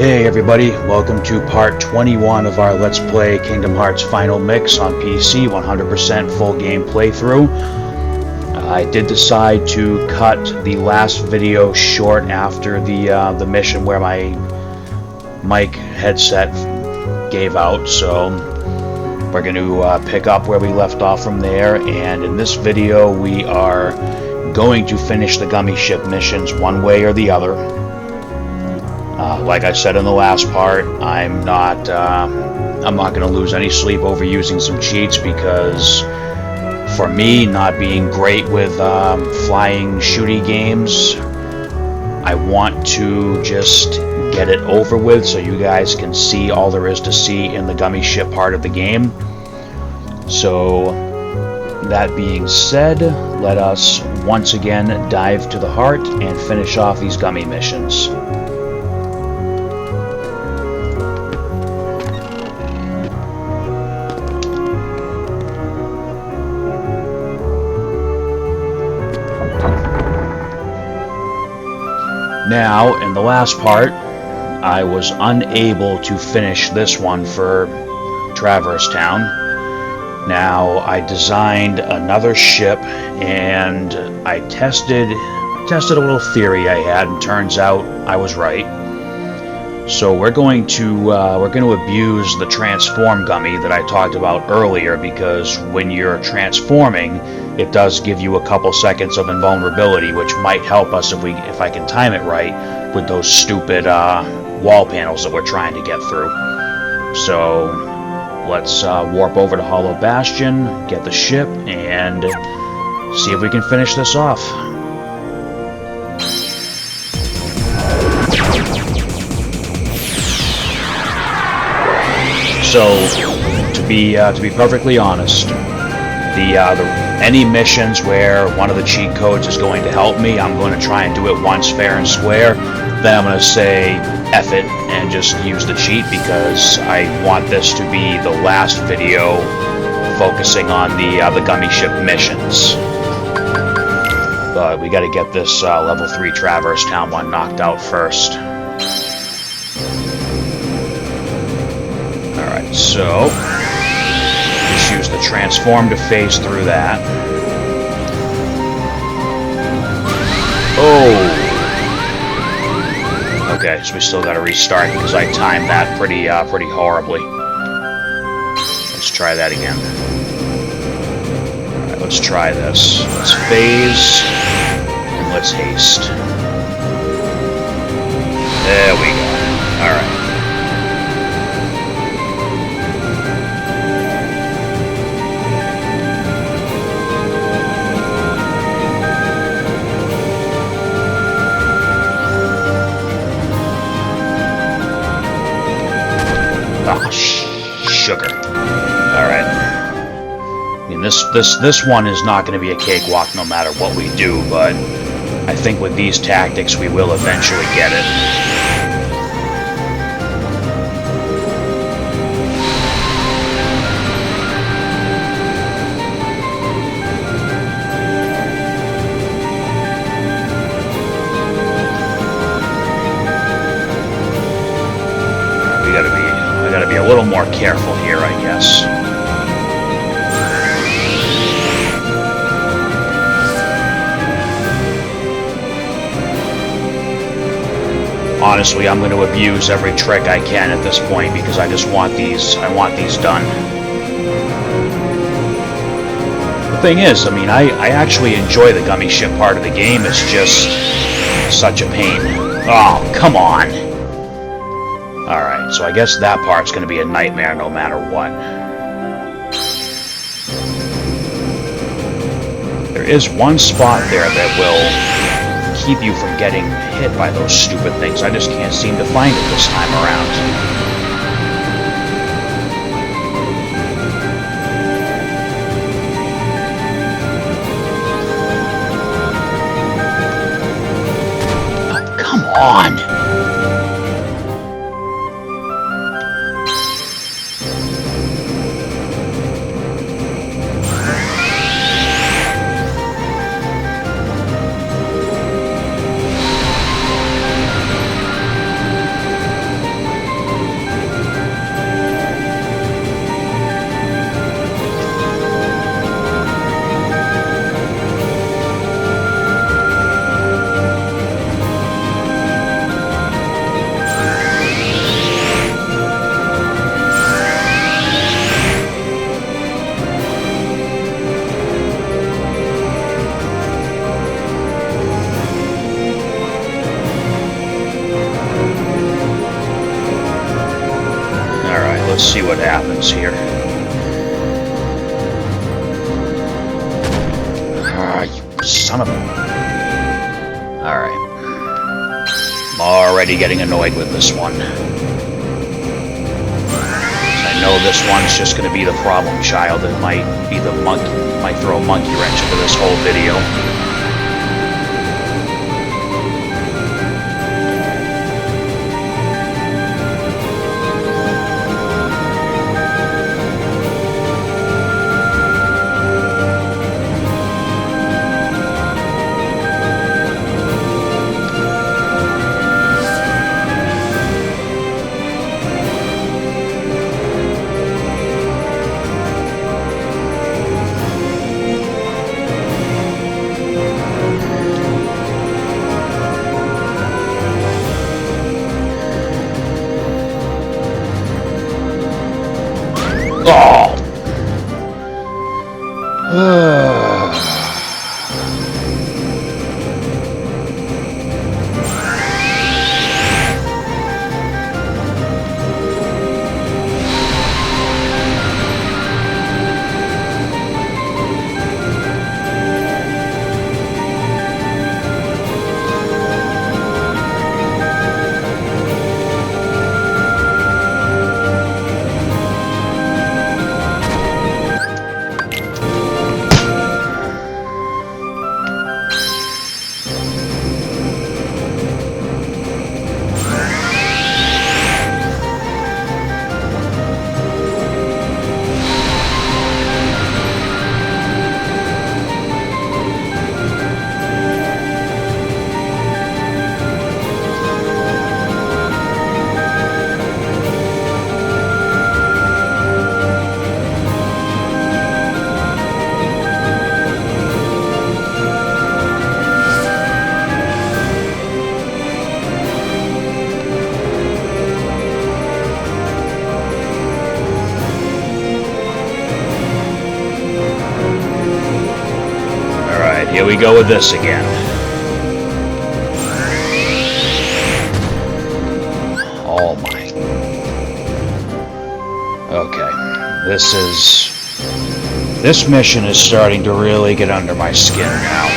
Hey everybody, welcome to part 21 of our Let's Play Kingdom Hearts Final Mix on PC, 100% full game playthrough. I did decide to cut the last video short after the mission where my mic headset gave out, so we're going to pick up where we left off from there, and in this video we are going to finish the Gummi ship missions one way or the other. Like I said in the last part, I'm not going to lose any sleep over using some cheats, because for me, not being great with flying shooty games, I want to just get it over with so you guys can see all there is to see in the Gummi ship part of the game. So that being said, let us once again dive to the heart and finish off these Gummi missions. Now, in the last part, I was unable to finish this one for Traverse Town. Now, I designed another ship, and I tested a little theory I had, and turns out I was right. So we're going to abuse the transform gummy that I talked about earlier, because when you're transforming, it does give you a couple seconds of invulnerability, which might help us if I can time it right with those stupid wall panels that we're trying to get through. So let's warp over to Hollow Bastion, get the ship, and see if we can finish this off. So, to be perfectly honest, any missions where one of the cheat codes is going to help me, I'm going to try and do it once fair and square. Then I'm going to say F it and just use the cheat, because I want this to be the last video focusing on the Gummi ship missions. But we got to get this level 3 Traverse Town one knocked out first. Alright, so just use the transform to phase through that. Oh! Okay, so we still gotta restart because I timed that pretty horribly. Let's try that again. Alright, let's try this. Let's phase, and let's haste. There we go. Alright. Sugar. Alright. I mean, this one is not going to be a cakewalk no matter what we do, but I think with these tactics we will eventually get it. I gotta be a little more careful here, I guess. Honestly, I'm going to abuse every trick I can at this point, because I just want these. I want these done. The thing is, I mean, I actually enjoy the Gummi ship part of the game. It's just such a pain. Oh, come on. Alright, so I guess that part's going to be a nightmare no matter what. There is one spot there that will keep you from getting hit by those stupid things. I just can't seem to find it this time around. Oh, come on! Let's see what happens here. Ah, you son of a... Alright. I'm already getting annoyed with this one. I know this one's just going to be the problem child. It might be the monkey, might throw a monkey wrench into this whole video. Here we go with this again. Oh my. Okay. This mission is starting to really get under my skin now.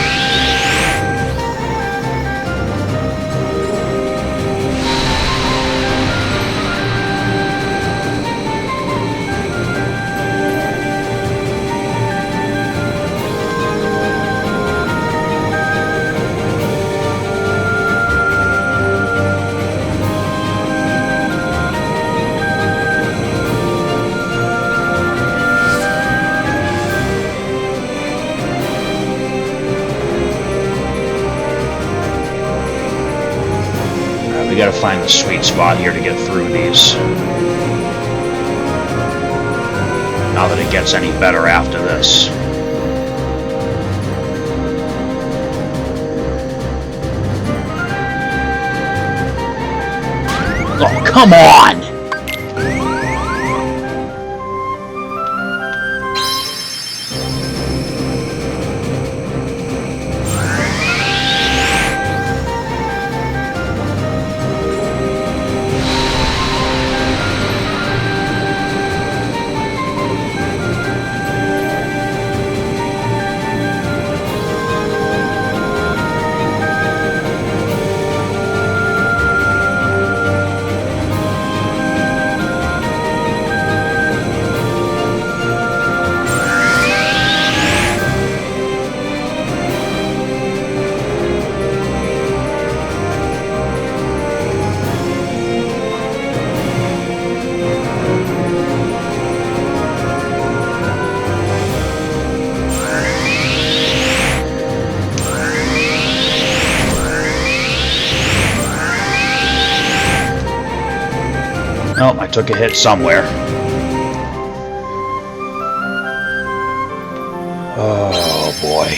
We gotta find the sweet spot here to get through these. Not that it gets any better after this. Oh, come on! Oh, I took a hit somewhere. Oh boy.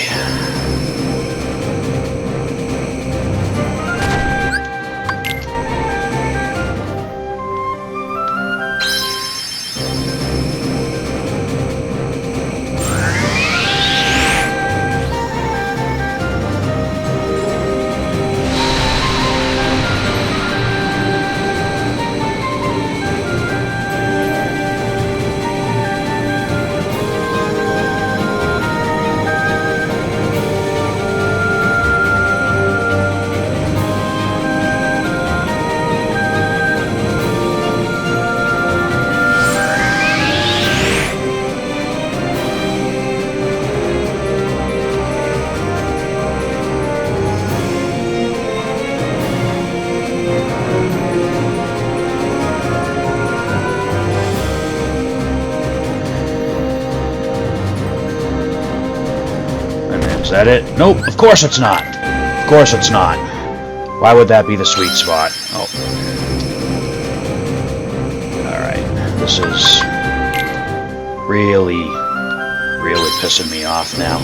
Is that it? Nope, of course it's not. Of course it's not. Why would that be the sweet spot? Oh. Alright, this is really pissing me off now.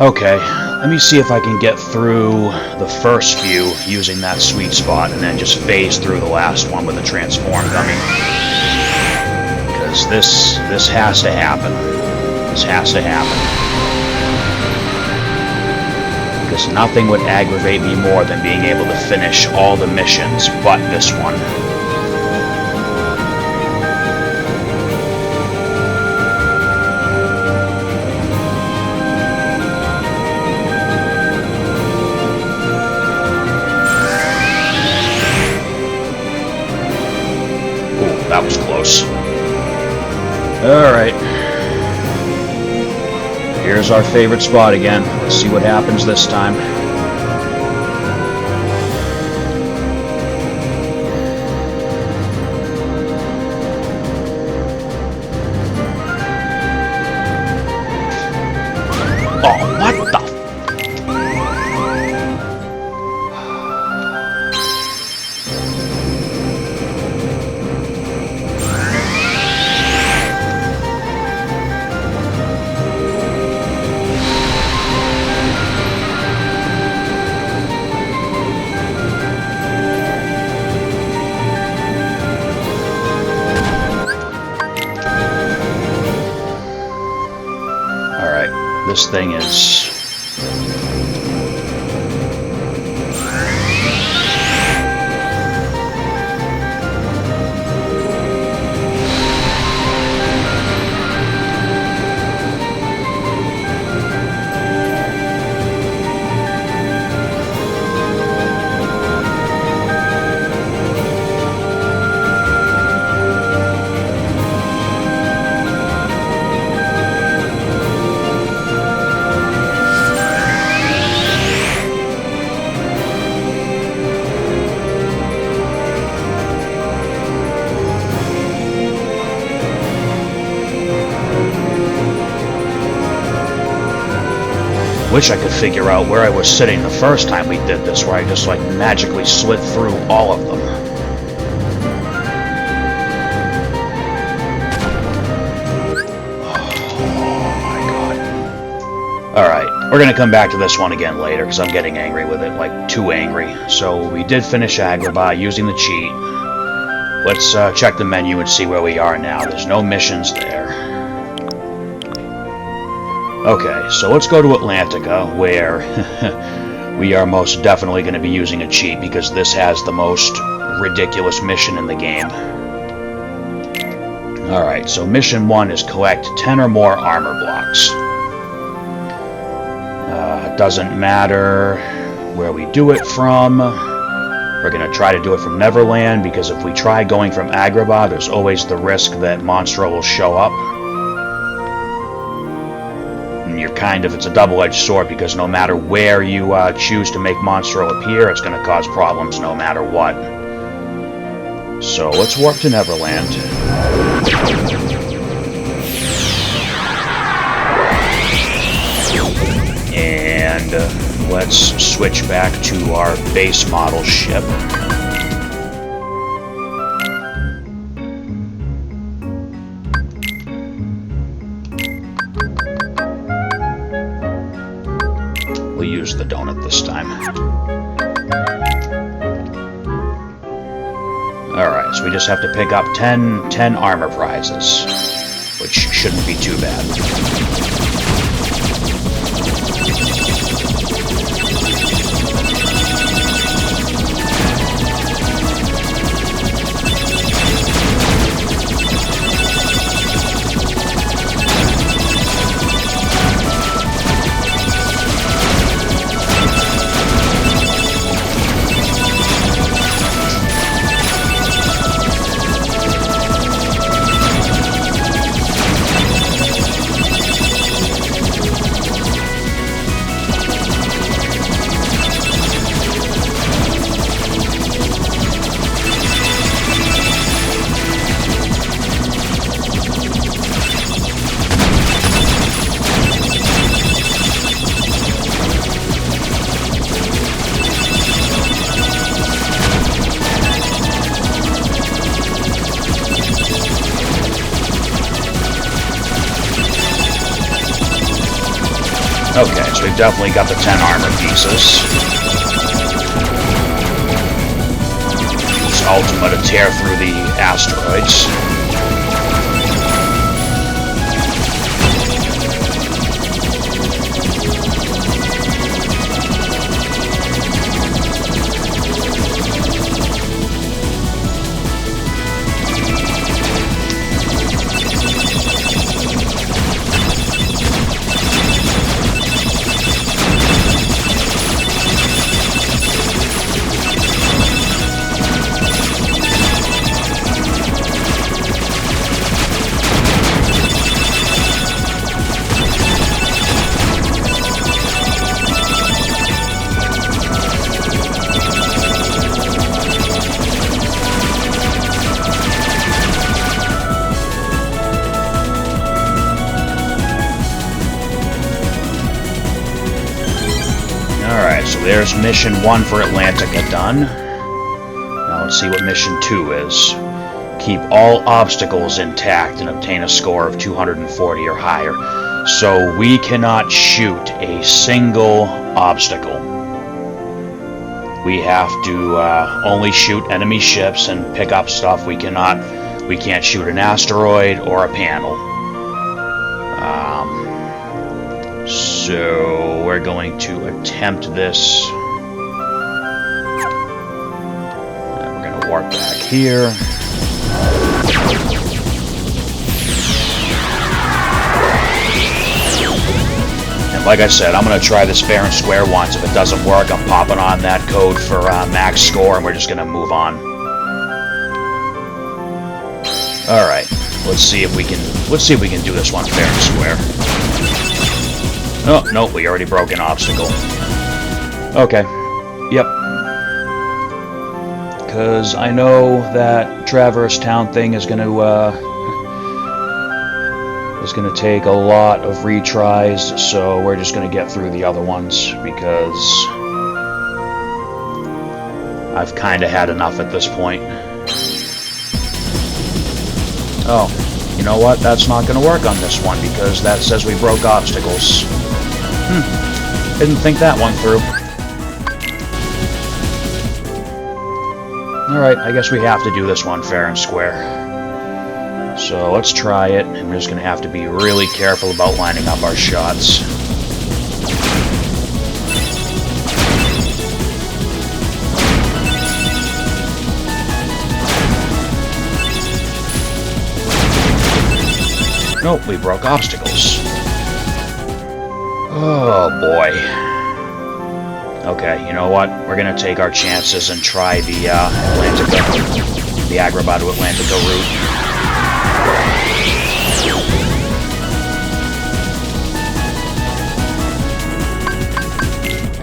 Okay, let me see if I can get through the first few using that sweet spot and then just phase through the last one with a transform Gummi. Because this has to happen. This has to happen. Because nothing would aggravate me more than being able to finish all the missions but this one. That was close. Alright. Here's our favorite spot again. Let's see what happens this time. Oh, what the? This thing is... Wish I could figure out where I was sitting the first time we did this, where I just like magically slid through all of them. Oh my god. Alright, we're gonna come back to this one again later, because I'm getting angry with it, like too angry. So we did finish Agrabah using the cheat. Let's check the menu and see where we are now. There's no missions there. Okay, so let's go to Atlantica, where we are most definitely going to be using a cheat, because this has the most ridiculous mission in the game. Alright, so mission 1 is collect 10 or more armor blocks. It doesn't matter where we do it from. We're going to try to do it from Neverland, because if we try going from Agrabah, there's always the risk that Monstro will show up. It's a double-edged sword, because no matter where you choose to make Monstro appear, it's going to cause problems no matter what. So let's warp to Neverland. And let's switch back to our base model ship. donut this time. Alright, so we just have to pick up 10 armor prizes, which shouldn't be too bad. Okay, so we've definitely got the 10 armor pieces. Use Ultima to tear through the asteroids. So there's mission 1 for Atlantica done. Now let's see what mission 2 is. Keep all obstacles intact and obtain a score of 240 or higher. So we cannot shoot a single obstacle. We have to only shoot enemy ships and pick up stuff. We can't shoot an asteroid or a panel. So we're going to attempt this. And we're going to warp back here. And like I said, I'm going to try this fair and square once. If it doesn't work, I'm popping on that code for max score, and we're just going to move on. All right, let's see if we can do this one fair and square. Oh, no, we already broke an obstacle. Okay. Yep. Because I know that Traverse Town thing is going to take a lot of retries, so we're just going to get through the other ones, because I've kind of had enough at this point. Oh, you know what? That's not going to work on this one, because that says we broke obstacles. Didn't think that one through. Alright, I guess we have to do this one fair and square. So let's try it, and we're just going to have to be really careful about lining up our shots. Nope, we broke obstacles. Oh boy. Okay, you know what? We're gonna take our chances and try the Atlantica, the Agrabah to Atlantica route.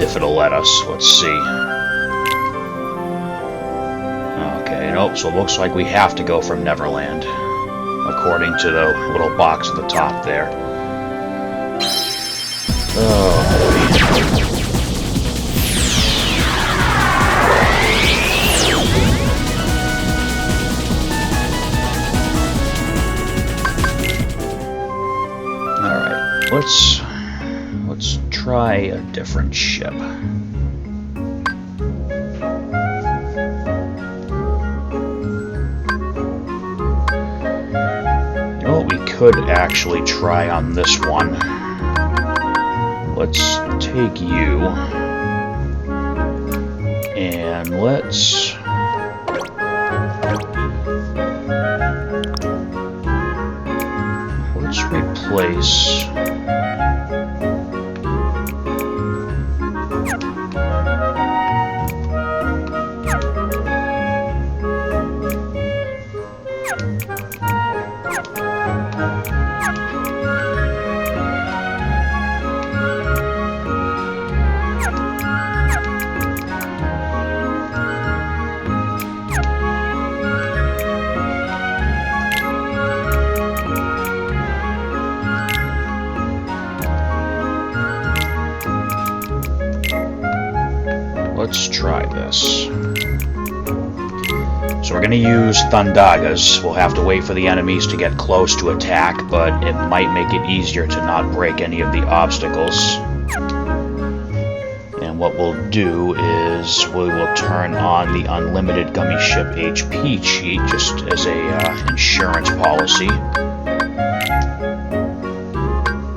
If it'll let us. Let's see. Okay, nope, so it looks like we have to go from Neverland, according to the little box at the top there. Oh boy. Alright, let's try try a different ship. You know what we could actually try on this one? Let's take you and let's replace let's try this. So we're going to use Thundagas. We'll have to wait for the enemies to get close to attack, but it might make it easier to not break any of the obstacles. And what we'll do is we will turn on the unlimited Gummi ship HP cheat just as a insurance policy.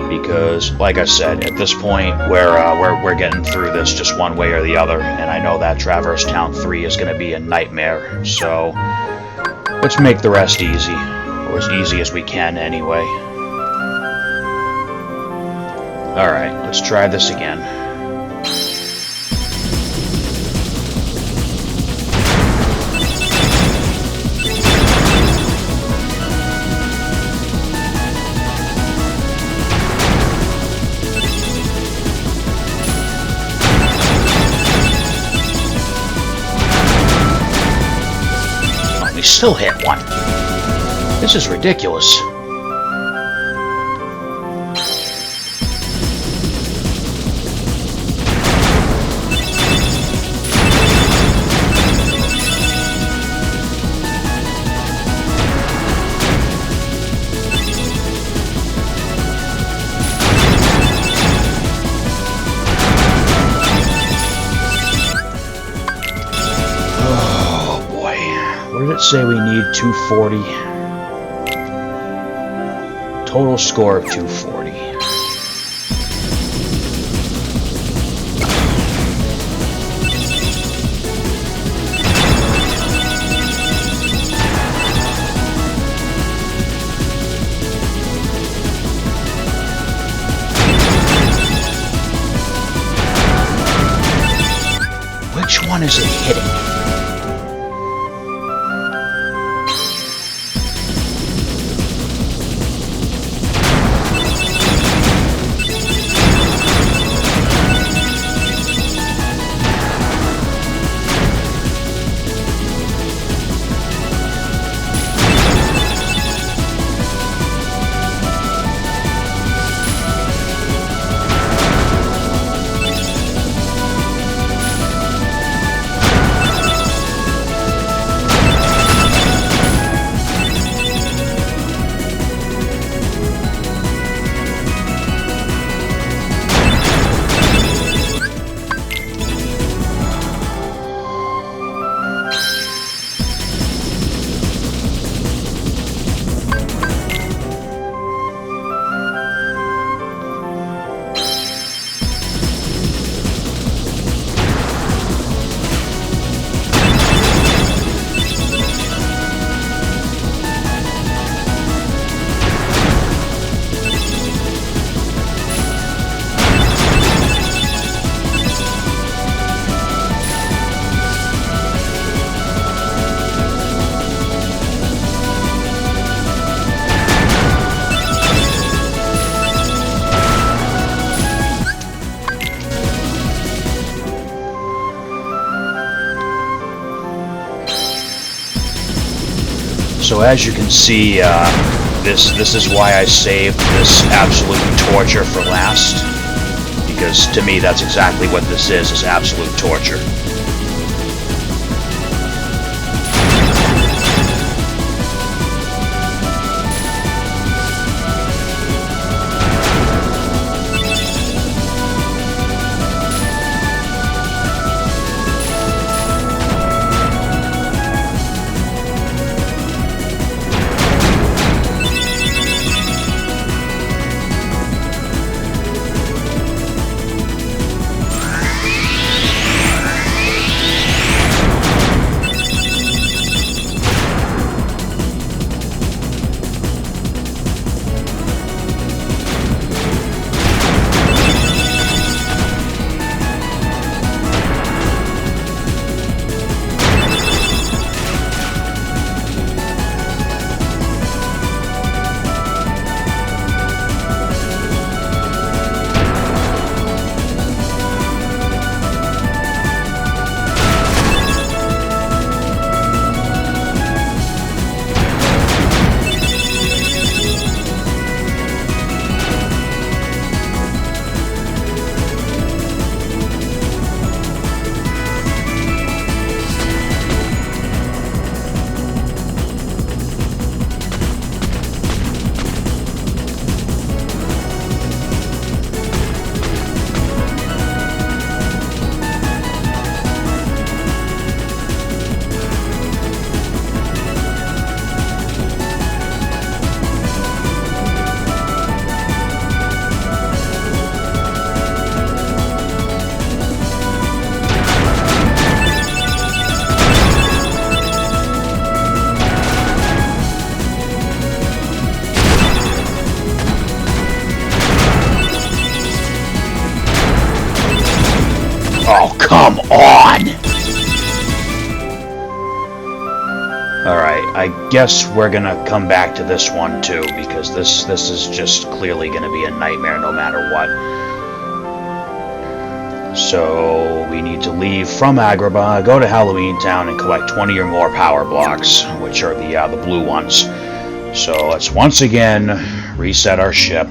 Because, like I said, at this point, we're getting through this just one way or the other, and I know that Traverse Town 3 is going to be a nightmare, so let's make the rest easy, or as easy as we can anyway. Alright, let's try this again. We still hit one. This is ridiculous. What did it say we need? 240. Total score of 240. Which one is it hitting? So as you can see, this is why I saved this absolute torture for last, because to me that's exactly what this is absolute torture. Alright, I guess we're gonna come back to this one too, because this is just clearly gonna be a nightmare no matter what. So we need to leave from Agrabah, go to Halloween Town, and collect 20 or more power blocks, which are the blue ones. So let's once again reset our ship.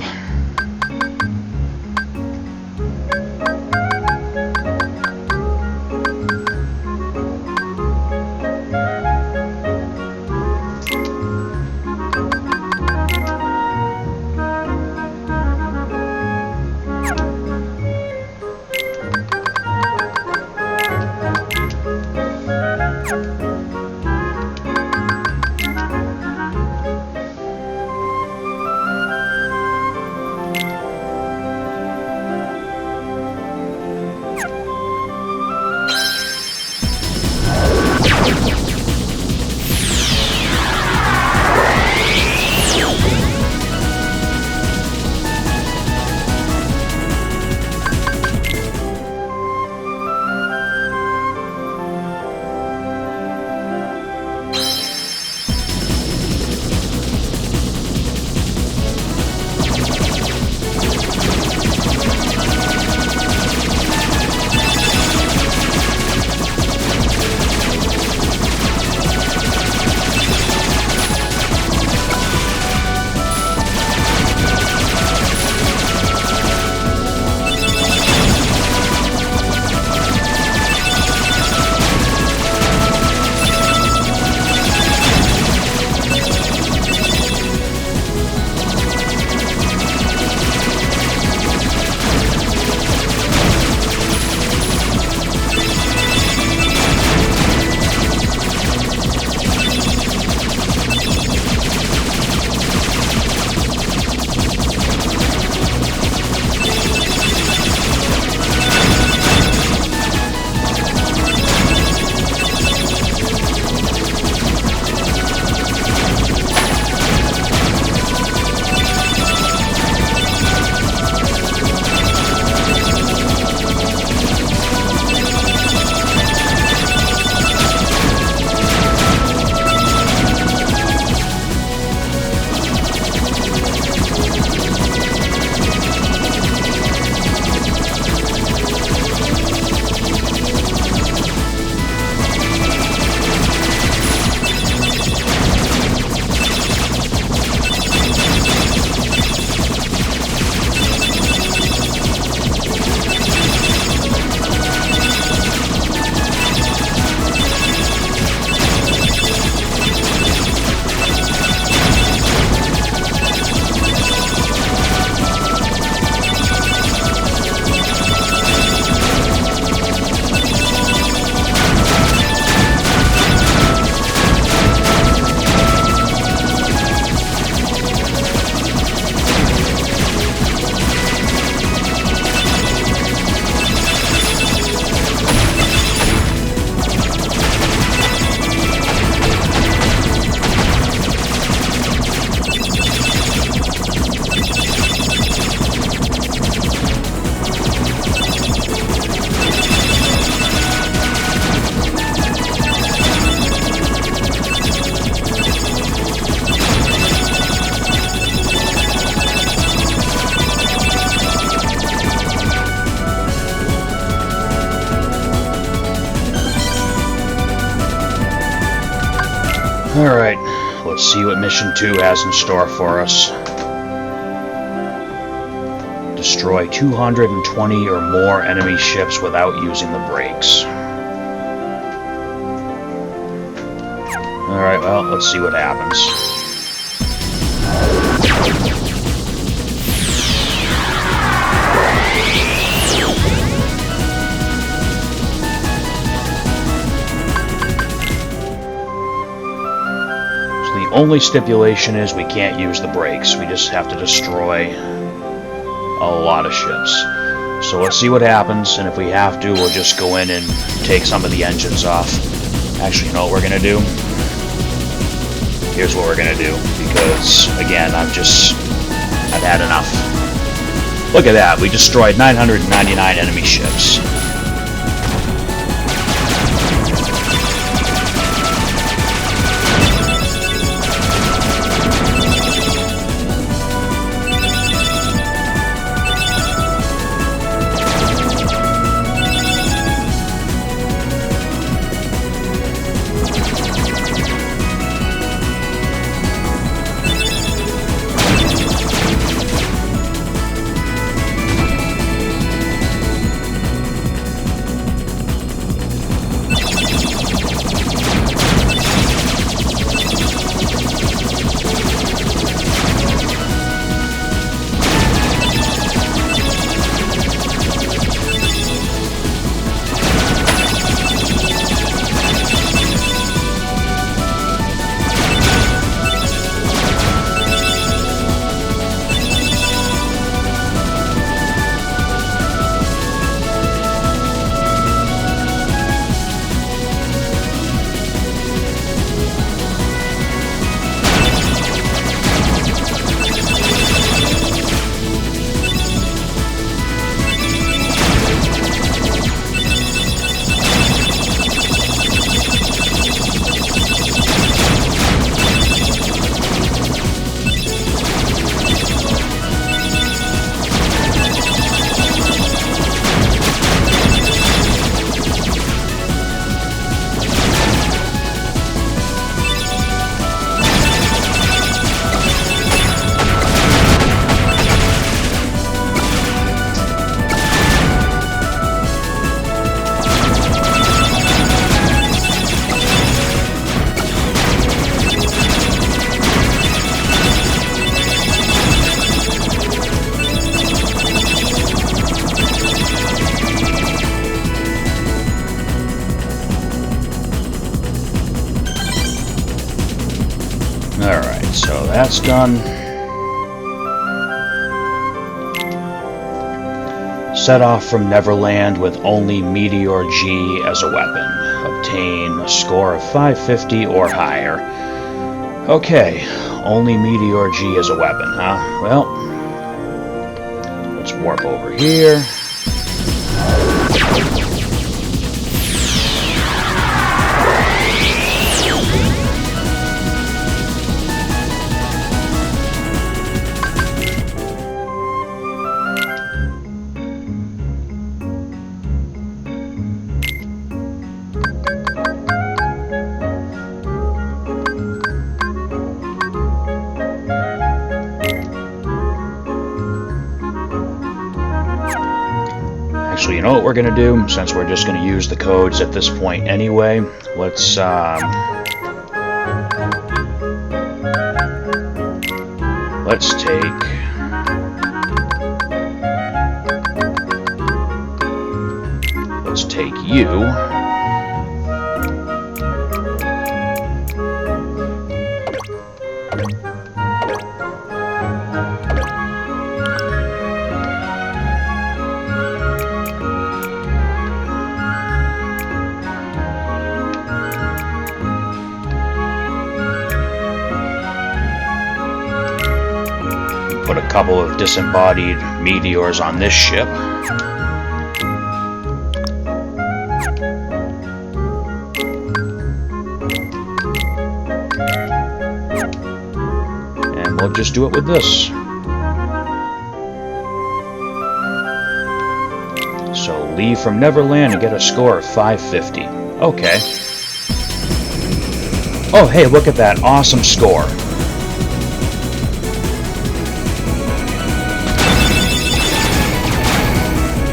Alright, let's see what Mission 2 has in store for us. Destroy 220 or more enemy ships without using the brakes. Alright, well, let's see what happens. The only stipulation is we can't use the brakes. We just have to destroy a lot of ships. So let's see what happens, and if we have to, we'll just go in and take some of the engines off. Actually, you know what we're going to do? Here's what we're going to do, because, again, I've had enough. Look at that, we destroyed 999 enemy ships. so that's done. Set off from Neverland with only Meteor G as a weapon. Obtain a score of 550 or higher. Okay, only Meteor G as a weapon, huh? Well, let's warp over here. Actually, you know what we're going to do? Since we're just going to use the codes at this point anyway, let's take you. Put a couple of disembodied meteors on this ship. And we'll just do it with this. So leave from Neverland and get a score of 550. Okay. Oh, hey, look at that awesome score.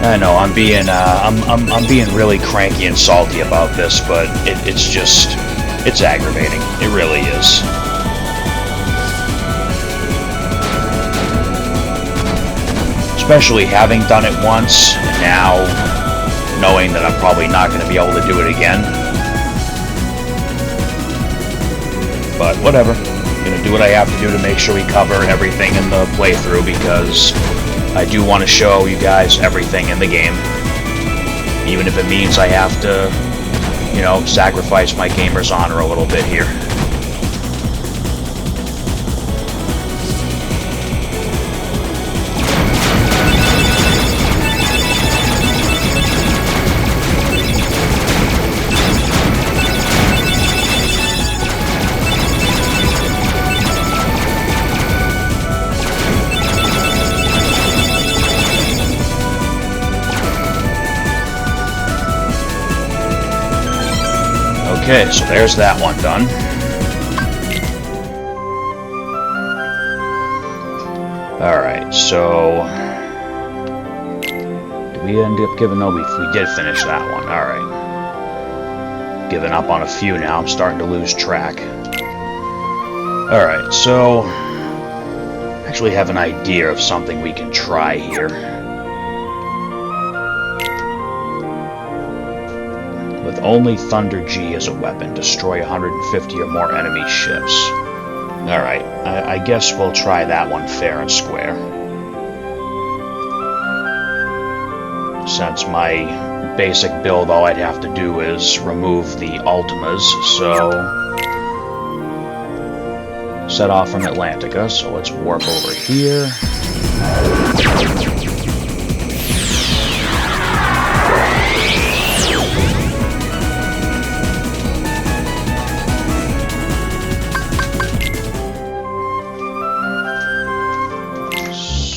I know I'm being really cranky and salty about this, but it's aggravating. It really is. Especially having done it once, and now knowing that I'm probably not going to be able to do it again. But whatever. I'm going to do what I have to do to make sure we cover everything in the playthrough, because I do want to show you guys everything in the game, even if it means I have to, you know, sacrifice my gamer's honor a little bit here. Okay, so there's that one done. Alright, so did we end up giving... No, we did finish that one. Alright. Giving up on a few now. I'm starting to lose track. Alright, so I actually have an idea of something we can try here. With only Thunder G as a weapon, destroy 150 or more enemy ships. Alright, I guess we'll try that one fair and square. Since my basic build, all I'd have to do is remove the Ultimas, so... Set off from Atlantica, so let's warp over here.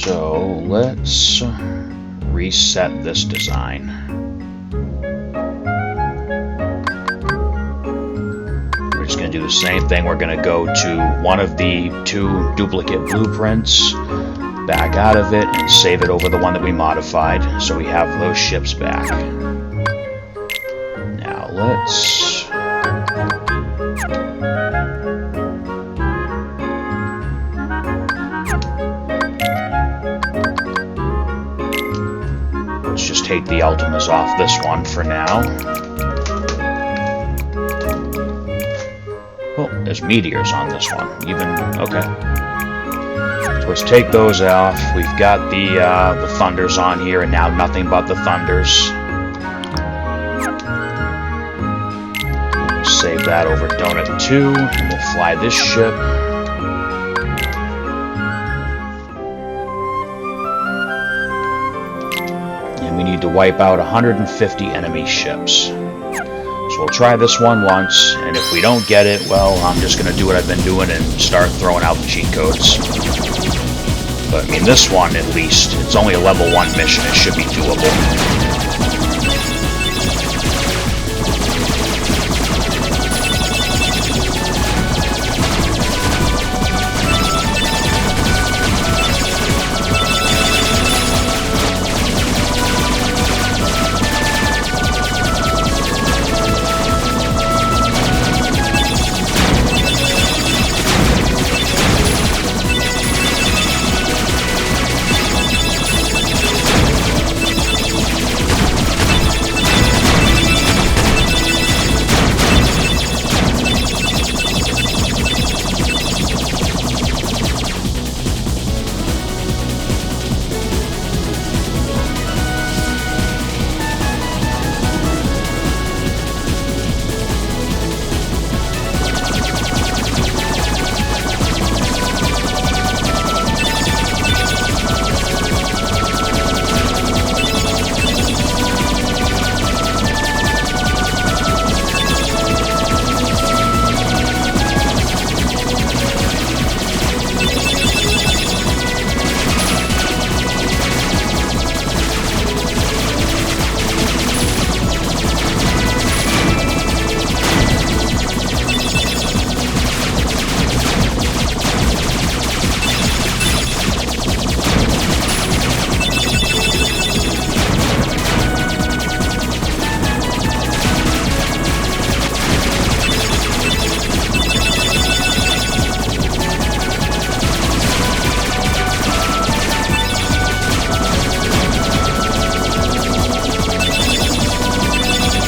So let's reset this design. We're just going to do the same thing. We're going to go to one of the two duplicate blueprints, back out of it, and save it over the one that we modified, so we have those ships back. Now let's... just take the Ultimas off this one for now. Oh, there's meteors on this one. Even, okay. So let's take those off. We've got the thunders on here, and now nothing but the thunders. We'll save that over Donut 2, and we'll fly this ship. And we need to wipe out 150 enemy ships. So we'll try this one once, and if we don't get it, well, I'm just going to do what I've been doing and start throwing out the cheat codes. But, I mean, this one, at least, it's only a level 1 mission. It should be doable.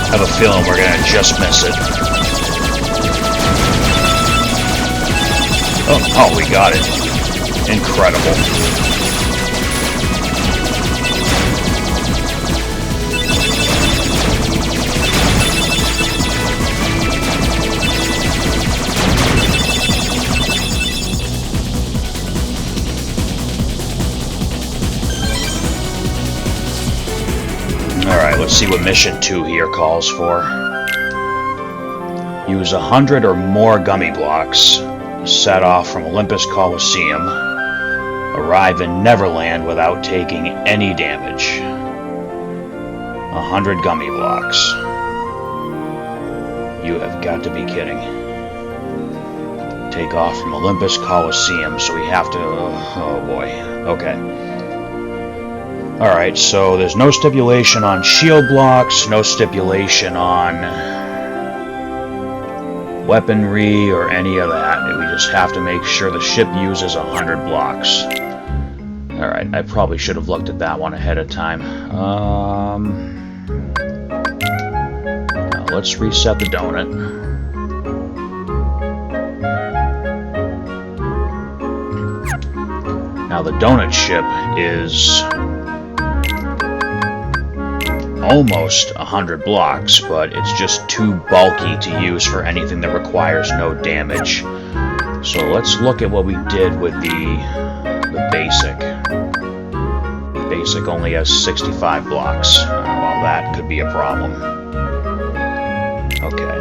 I have a feeling we're going to just miss it. Oh, we got it. Incredible. Alright, let's see what Mission 2 here calls for. Use 100 or more Gummi blocks. Set off from Olympus Coliseum. Arrive in Neverland without taking any damage. 100 Gummi blocks. You have got to be kidding. Take off from Olympus Coliseum, so we have to... oh boy. Okay. Alright, so there's no stipulation on shield blocks, no stipulation on weaponry or any of that. We just have to make sure the ship uses 100 blocks. Alright, I probably should have looked at that one ahead of time. Now let's reset the donut. Now the donut ship is almost 100 blocks, but it's just too bulky to use for anything that requires no damage. So let's look at what we did with the basic. The basic only has 65 blocks. Well, that could be a problem. Okay.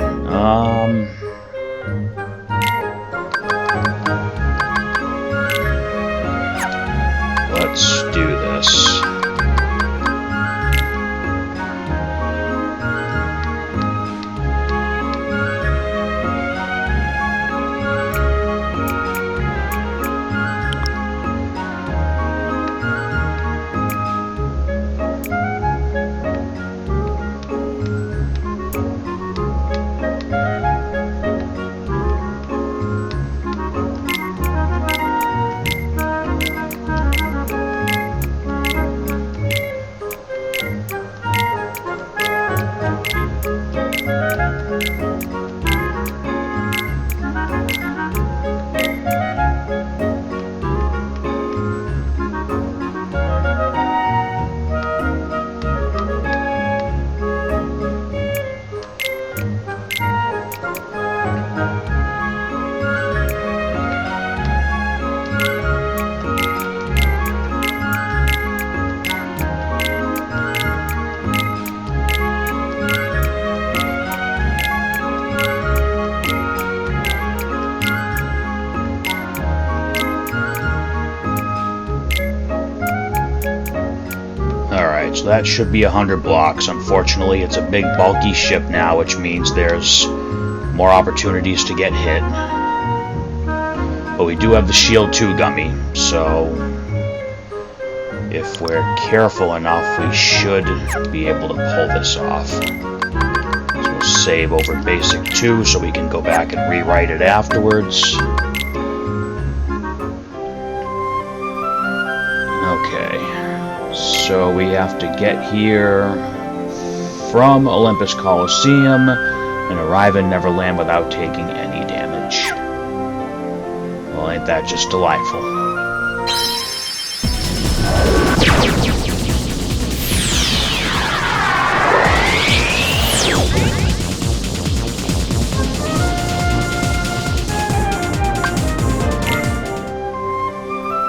Let's do this. that should be 100 blocks. Unfortunately, it's a big bulky ship now, which means there's more opportunities to get hit. But we do have the shield too, Gummi, so if we're careful enough, we should be able to pull this off. So we'll save over basic 2 so we can go back and rewrite it afterwards. Okay, so we have to get here from Olympus Coliseum and arrive in Neverland without taking any damage. Well, ain't that just delightful?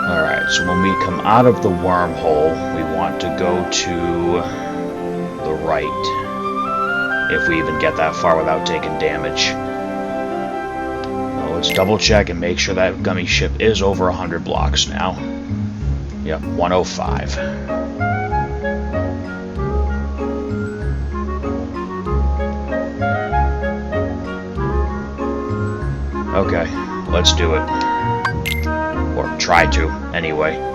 Alright, so when we come out of the wormhole, we want to go to the right. If we even get that far without taking damage. Let's double check and make sure that Gummi ship is over 100 blocks now. Yep, 105. Okay, let's do it. Or try to, anyway.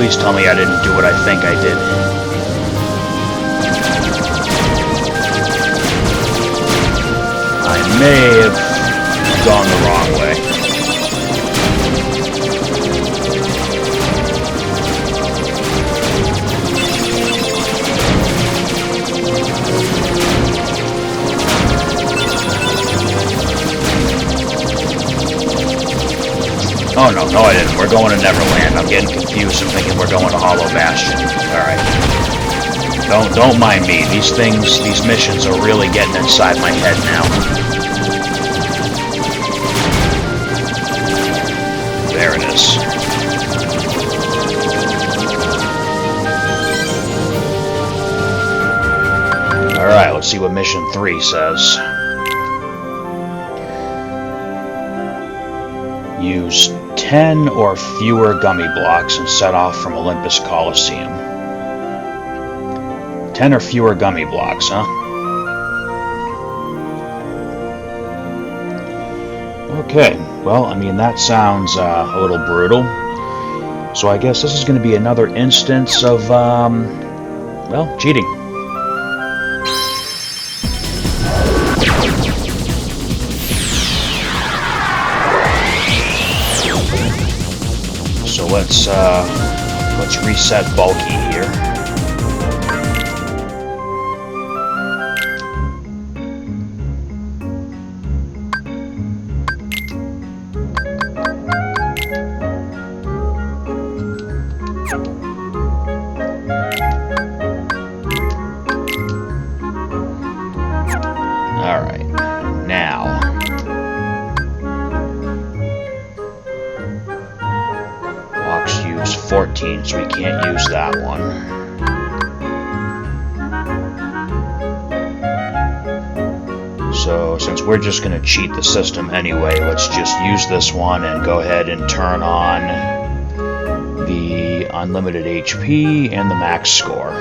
Please tell me I didn't do what I think I did. I may have gone the wrong way. Oh no, no I didn't. We're going to Neverland. I'm getting confused. I'm thinking we're going to Hollow Bastion. Alright. Don't mind me. These missions are really getting inside my head now. There it is. Alright, let's see what Mission 3 says. Use 10 or fewer gummy blocks and set off from Olympus Coliseum. 10 or fewer gummy blocks, huh? Okay, well, I mean, that sounds a little brutal. So I guess this is going to be another instance of, well, cheating. So let's reset Bulky here. Alright, now. Blocks use 14, so we can't use that one. So, since we're just going to cheat the system anyway, let's just use this one and go ahead and turn on the unlimited HP and the max score.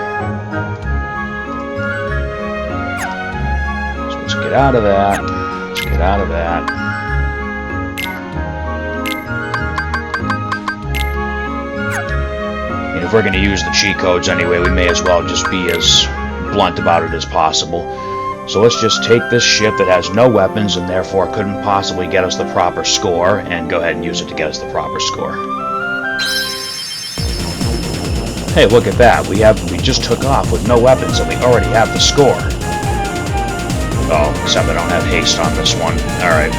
So let's get out of that. Let's get out of that. And if we're going to use the cheat codes anyway, we may as well just be as blunt about it as possible. So let's just take this ship that has no weapons and therefore couldn't possibly get us the proper score and go ahead and use it to get us the proper score. Hey, look at that. We just took off with no weapons and we already have the score. Oh, except I don't have haste on this one. Alright.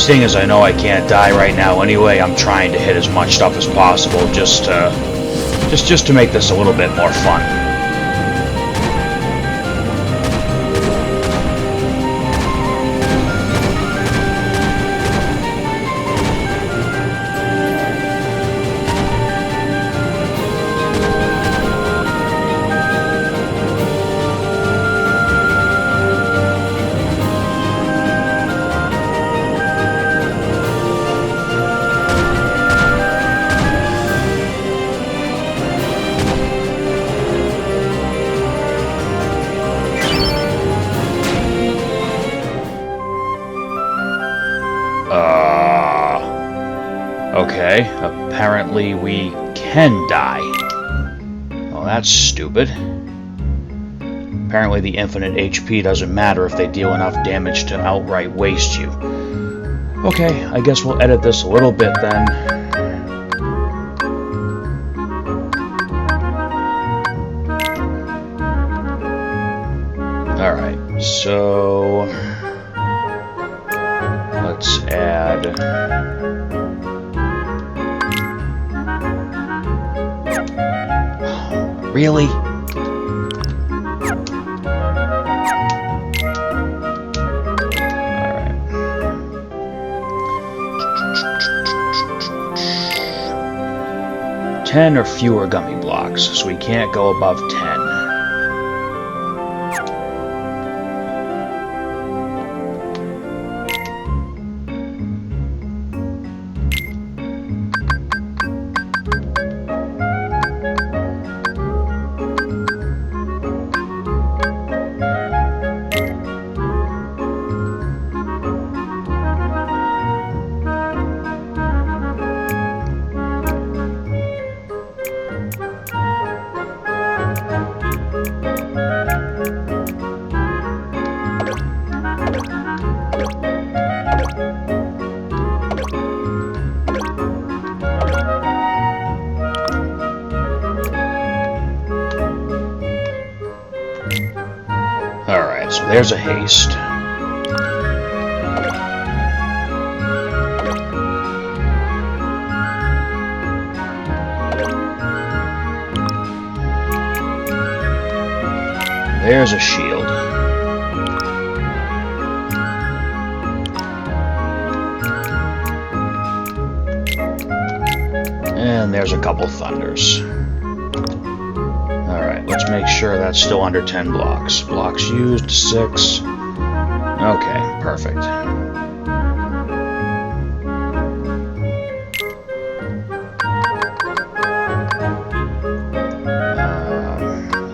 Seeing as I know I can't die right now anyway, I'm trying to hit as much stuff as possible just to make this a little bit more fun. Okay, apparently we can die. Well, that's stupid. Apparently the infinite HP doesn't matter if they deal enough damage to outright waste you. Okay, I guess we'll edit this a little bit then. Alright, so let's add really? Alright. 10 or fewer gummy blocks, so we can't go above 10. Alright, so there's a haste. There's a shield. And there's a couple thunders. Alright, let's make sure that's still under 10 blocks. Blocks used, 6. Okay, perfect. You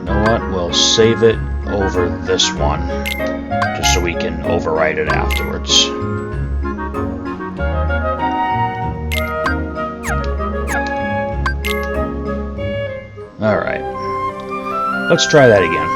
know what? We'll save it over this one, just so we can overwrite it afterwards. Alright. Let's try that again.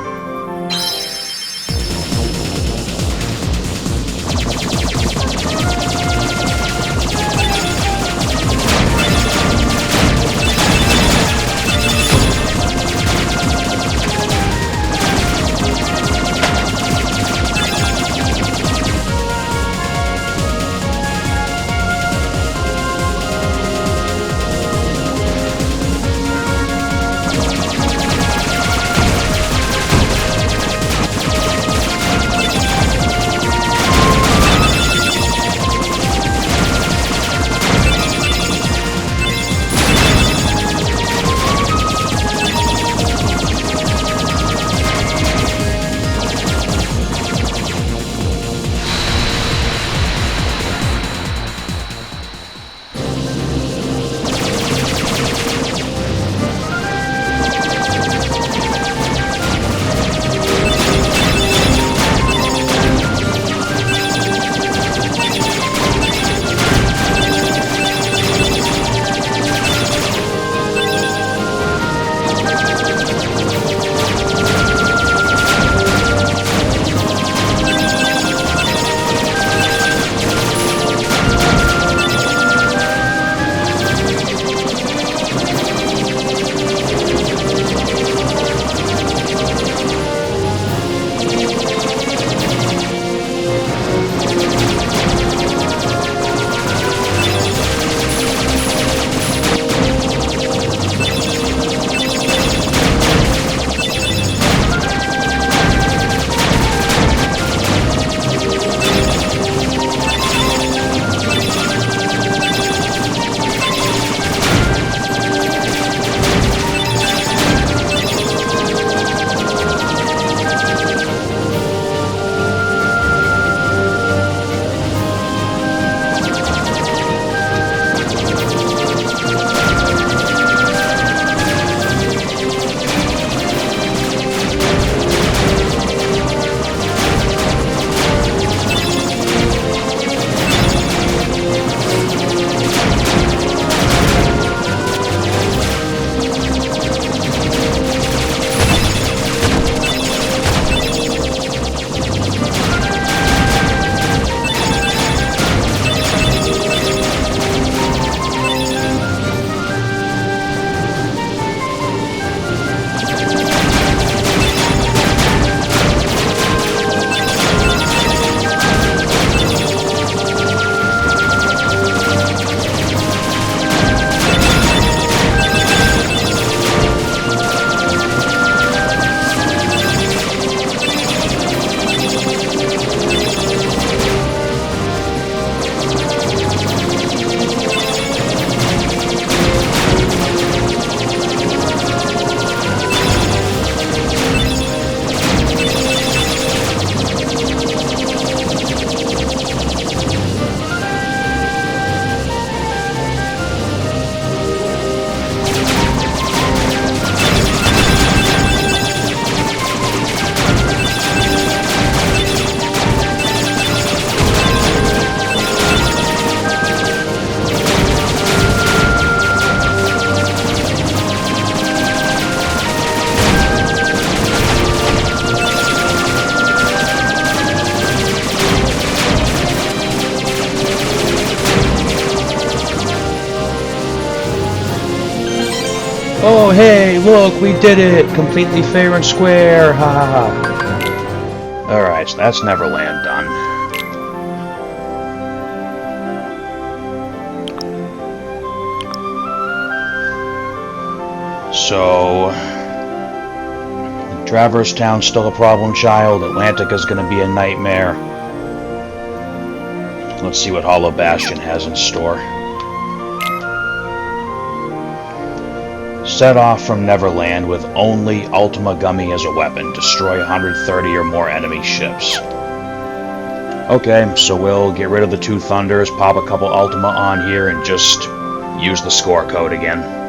Oh, hey, look, we did it! Completely fair and square! Ha ha ha. Alright, so that's Neverland done. So... Traverse Town's still a problem child. Atlantica's gonna be a nightmare. Let's see what Hollow Bastion has in store. Set off from Neverland with only Ultima Gummi as a weapon. Destroy 130 or more enemy ships. Okay, so we'll get rid of the two Thunders, pop a couple Ultima on here, and just use the score code again.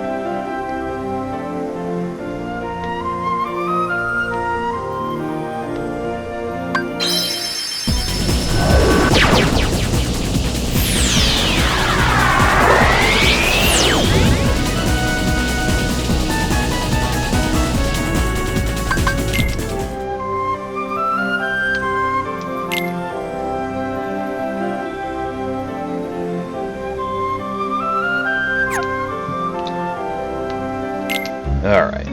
Alright.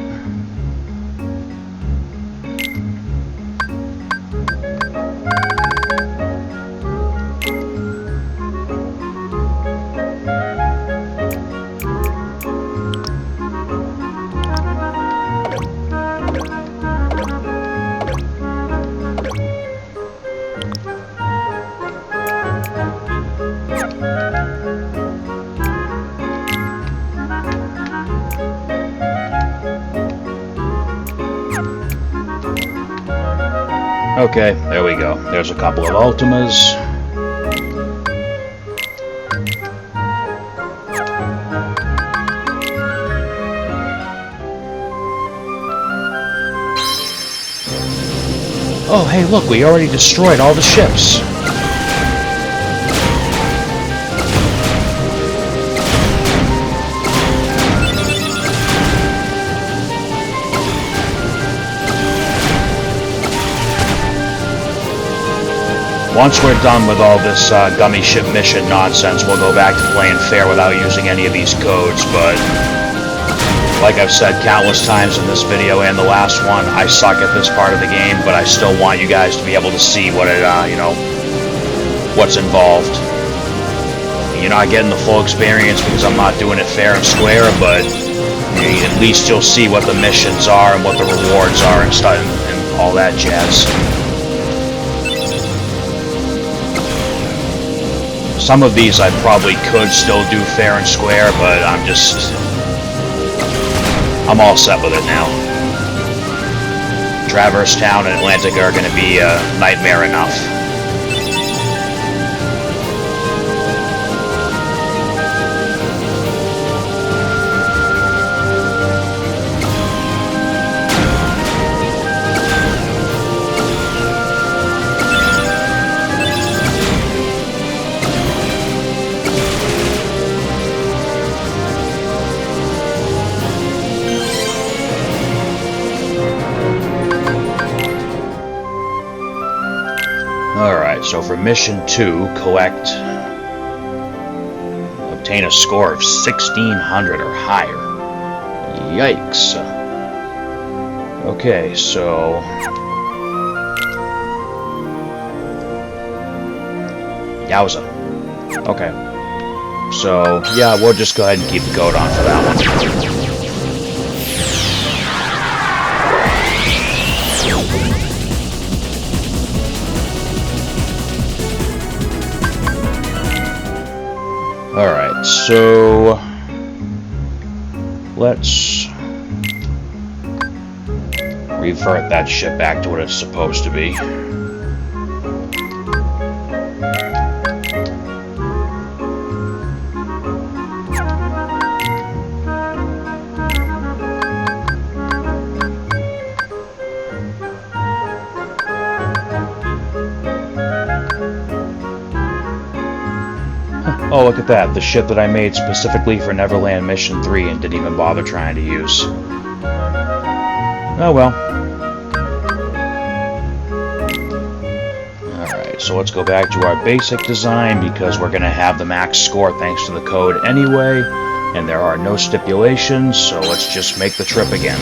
Okay, there we go. There's a couple of Ultimas. Oh, hey, look, we already destroyed all the ships. Once we're done with all this Gummi ship mission nonsense, we'll go back to playing fair without using any of these codes, but like I've said countless times in this video and the last one, I suck at this part of the game, but I still want you guys to be able to see what it, what's involved. You're not getting the full experience because I'm not doing it fair and square, but at least you'll see what the missions are and what the rewards are and stuff and all that jazz. Some of these I probably could still do fair and square, but I'm all set with it now. Traverse Town and Atlantica are going to be a nightmare enough. Alright, so for Mission 2, obtain a score of 1600 or higher. Yikes. Okay, so... Yowza. Okay. So, yeah, we'll just go ahead and keep the code on for that one. Alright, so let's revert that ship back to what it's supposed to be. Oh, look at that. The ship that I made specifically for Neverland Mission 3 and didn't even bother trying to use. Oh well. Alright, so let's go back to our basic design because we're going to have the max score thanks to the code anyway. And there are no stipulations, so let's just make the trip again.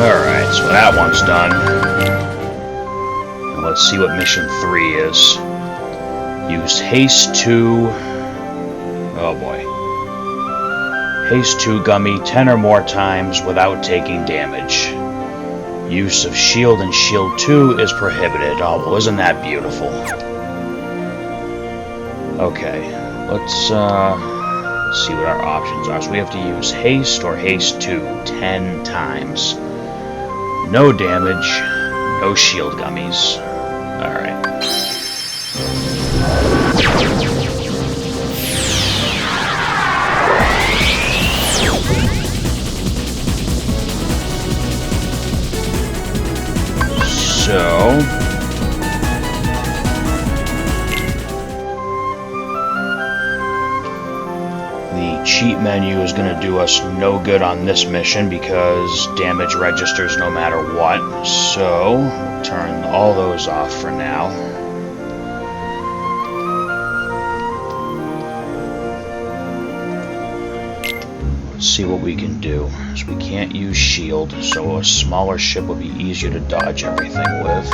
Alright, so that one's done. And let's see what mission 3 is. Use haste 2... Oh boy. Haste 2 Gummi 10 or more times without taking damage. Use of shield and shield 2 is prohibited. Oh, well, isn't that beautiful? Okay, let's see what our options are. So we have to use haste or haste 2 10 times. No damage, no shield gummies. Alright. So... the cheat menu is going to do us no good on this mission because damage registers no matter what. So, we'll turn all those off for now. Let's see what we can do. So we can't use shield, so a smaller ship would be easier to dodge everything with.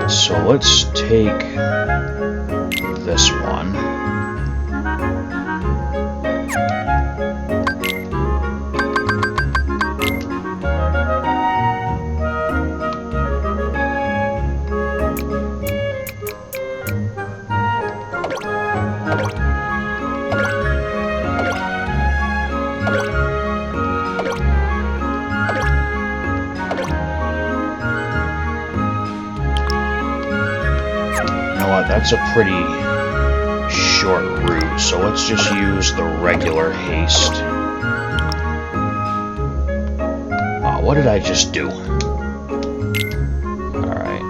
So let's take this one. That's a pretty short route, so let's just use the regular haste. Oh, what did I just do? Alright.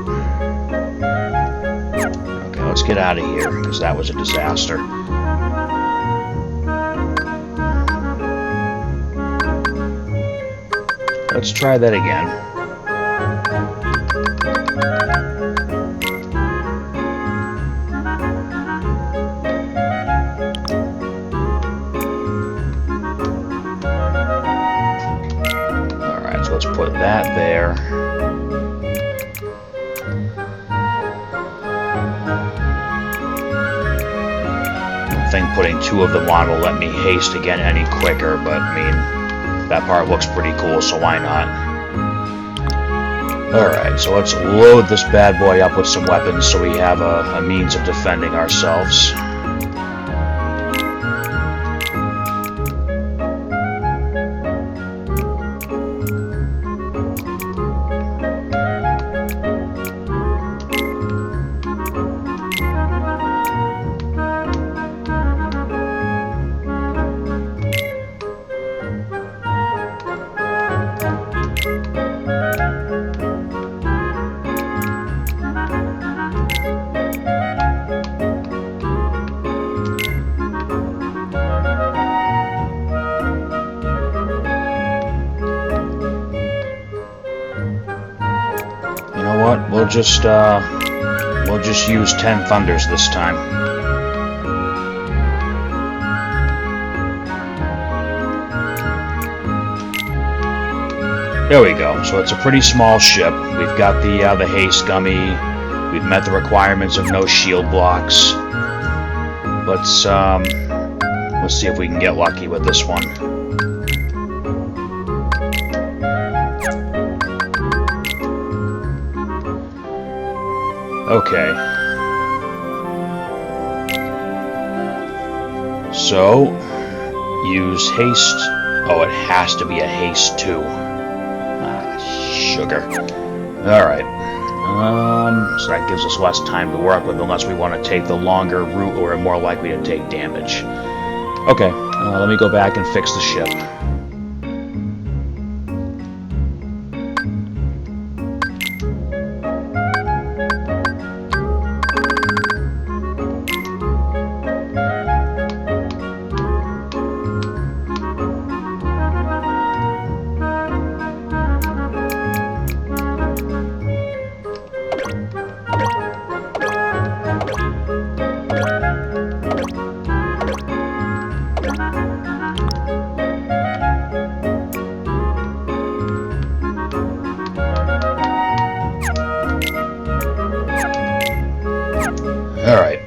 Okay, let's get out of here, because that was a disaster. Let's try that again. Let's put that there. I don't think putting 2 of them on will let me haste again any quicker, but I mean, That part looks pretty cool, so why not? Alright, so let's load this bad boy up with some weapons so we have a means of defending ourselves. You know what? We'll just use 10 thunders this time. There we go. So it's a pretty small ship. We've got the haste gummy. We've met the requirements of no shield blocks. Let's see if we can get lucky with this one. Okay. So, use haste. Oh, it has to be a haste too. Ah, sugar. Alright. So that gives us less time to work with unless we want to take the longer route or we're more likely to take damage. Okay, let me go back and fix the ship. Alright,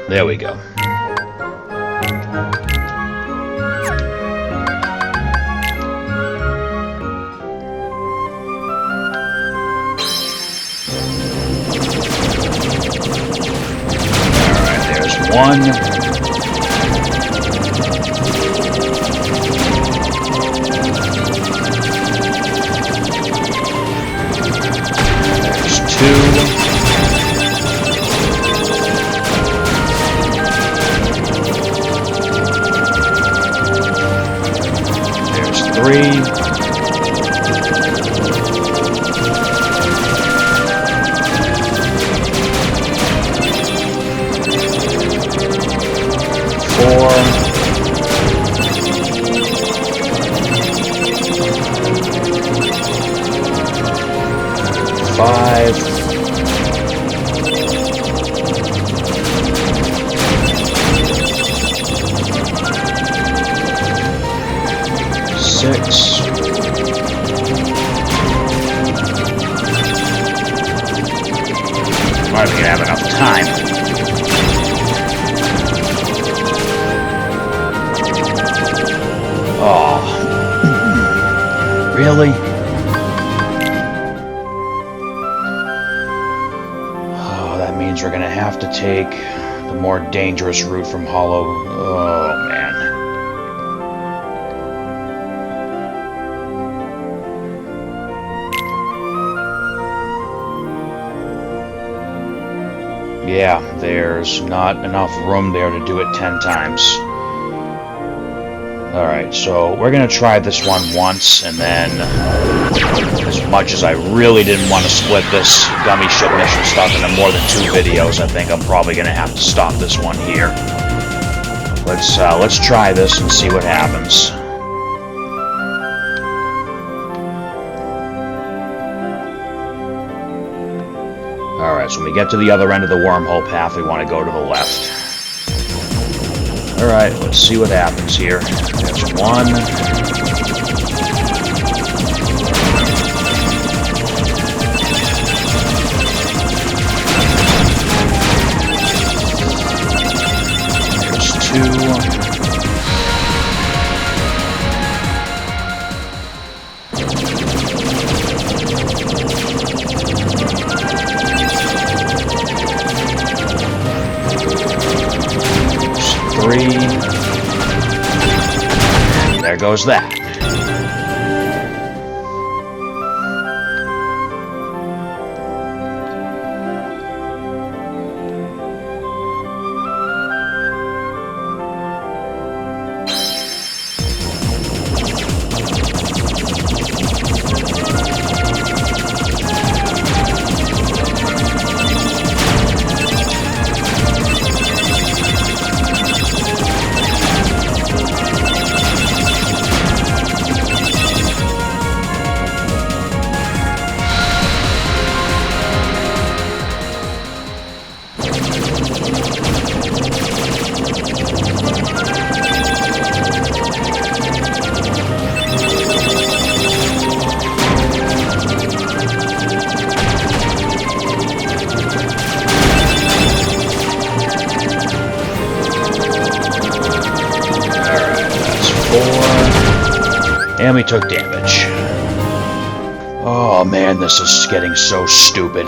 there we go. Alright, there's one. There's two. Three. 4. 5. 6. Not even gonna have enough time. Oh. Really? Oh, that means we're gonna have to take the more dangerous route from Hollow. Oh, man. Yeah, there's not enough room there to do it 10 times. Alright, so we're going to try this one once, and then, as much as I really didn't want to split this gummy ship mission stuff into more than 2 videos, I think I'm probably going to have to stop this one here. Let's try this and see what happens. Alright, so when we get to the other end of the wormhole path, we want to go to the left. Alright, let's see what happens here. There's one. There's 2. goes that. And we took damage. Oh man, this is getting so stupid.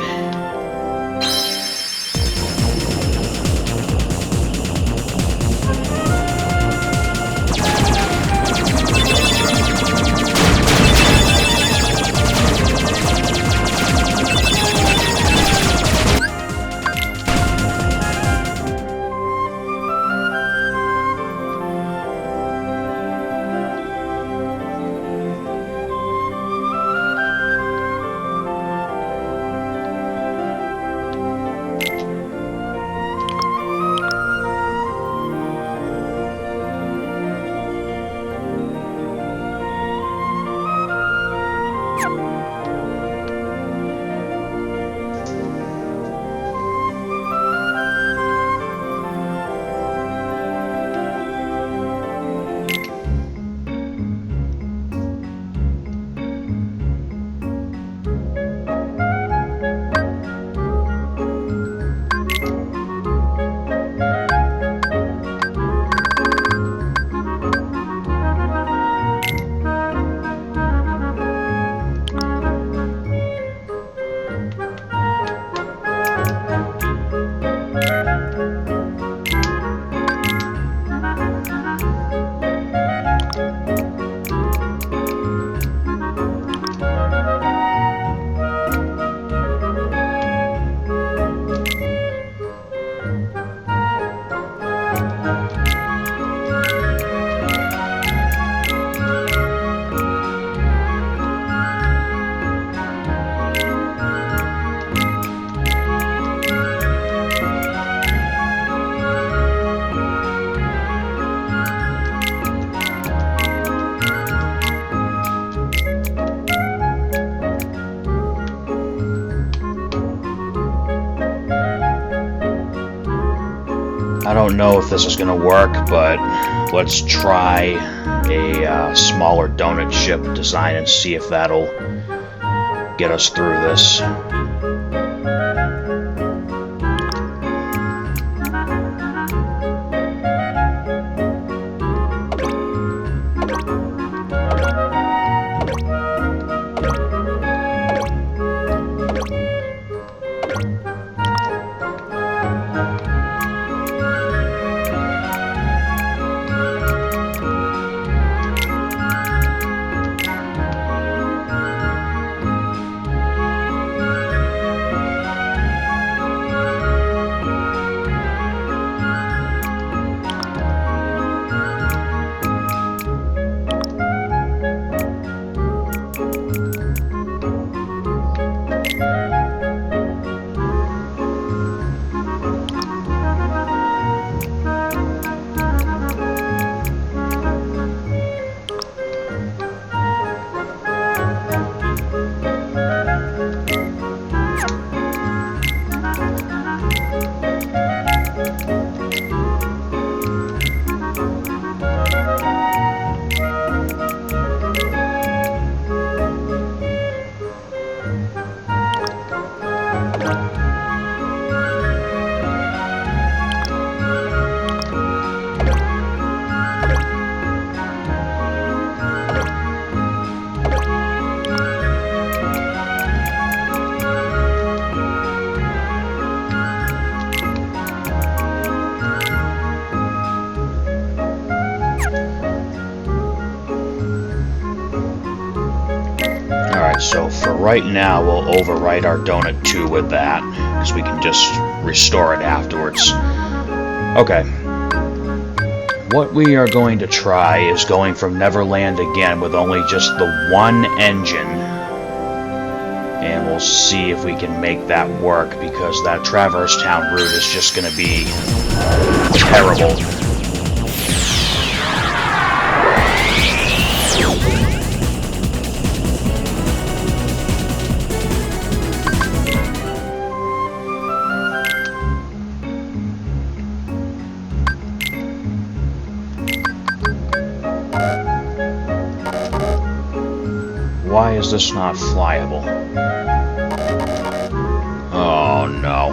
I don't know if this is going to work, but let's try a smaller donut ship design and see if that'll get us through this. right now we'll overwrite our donut 2 with that, because we can just restore it afterwards. Okay. What we are going to try is going from Neverland again with only just the one engine. And we'll see if we can make that work, because that Traverse Town route is just going to be terrible. Why is this not flyable? Oh no.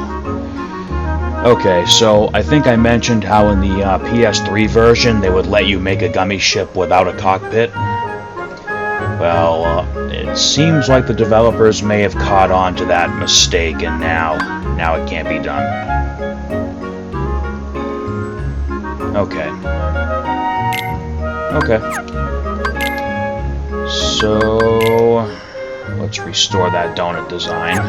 Okay, so I think I mentioned how in the PS3 version they would let you make a Gummi ship without a cockpit. Well, it seems like the developers may have caught on to that mistake, and now it can't be done. Okay. Okay. So, let's restore that donut design.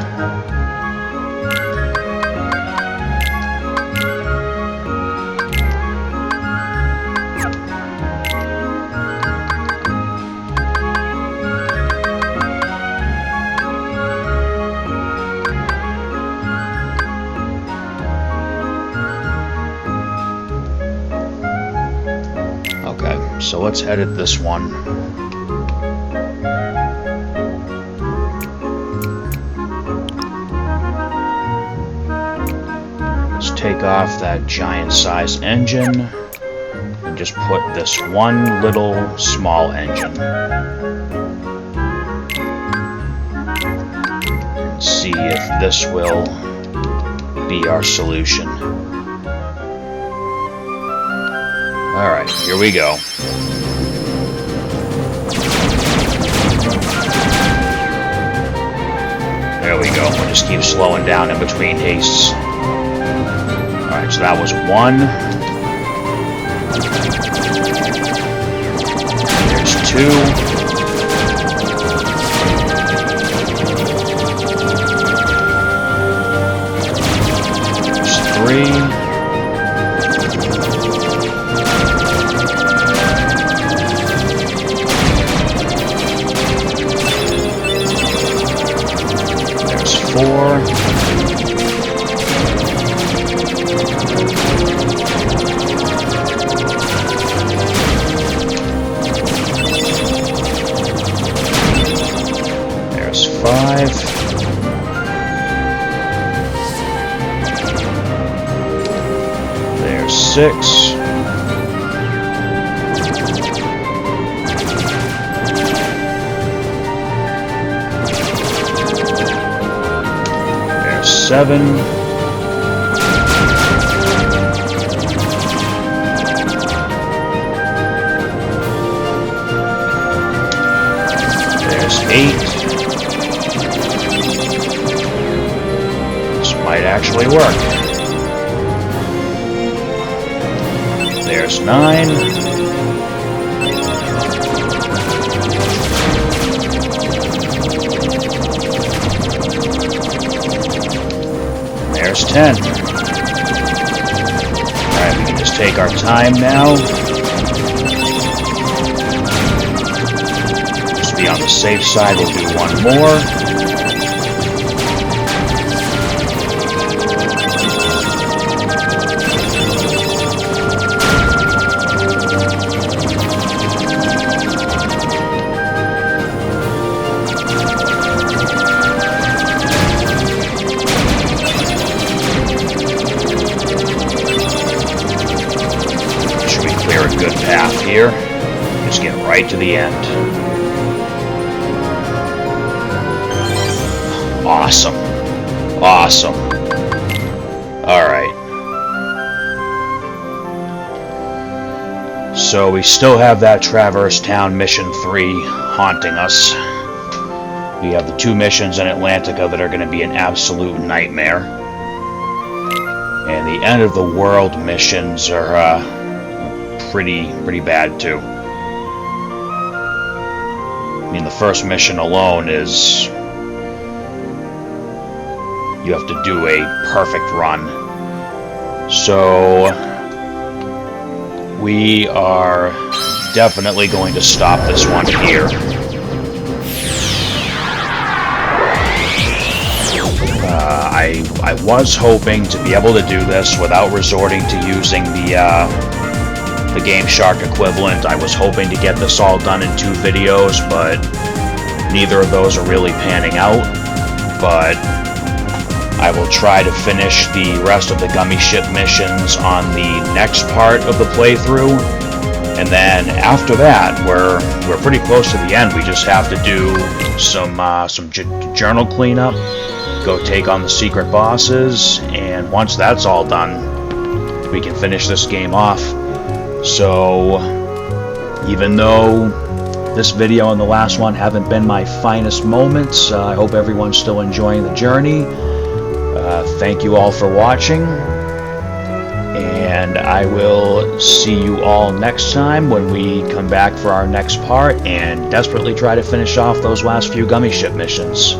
Okay, so let's edit this one. Take off that giant-sized engine and just put this one little small engine. See if this will be our solution. Alright, here we go. There we go. We'll just keep slowing down in between hastes. Alright, so that was 1. There's 2. There's 3. There's 4. There's 5. There's 6. There's 7. There's 8. Might actually work. There's 9. There's 10. Alright, we can just take our time now. Just be on the safe side, we'll do one more. Good path here. Just get right to the end. Awesome. Awesome. Alright. So we still have that Traverse Town Mission 3 haunting us. We have the 2 missions in Atlantica that are going to be an absolute nightmare. And the end of the world missions are pretty bad too. I mean, the first mission alone is you have to do a perfect run. So we are definitely going to stop this one here. I was hoping to be able to do this without resorting to using the Game Shark equivalent. I was hoping to get this all done in 2 videos, but neither of those are really panning out. But I will try to finish the rest of the Gummi ship missions on the next part of the playthrough. And then after that, we're pretty close to the end. We just have to do some journal cleanup, go take on the secret bosses, and once that's all done, we can finish this game off. So even though this video and the last one haven't been my finest moments, I hope everyone's still enjoying the journey. Thank you all for watching, and I will see you all next time when we come back for our next part and desperately try to finish off those last few Gummi ship missions.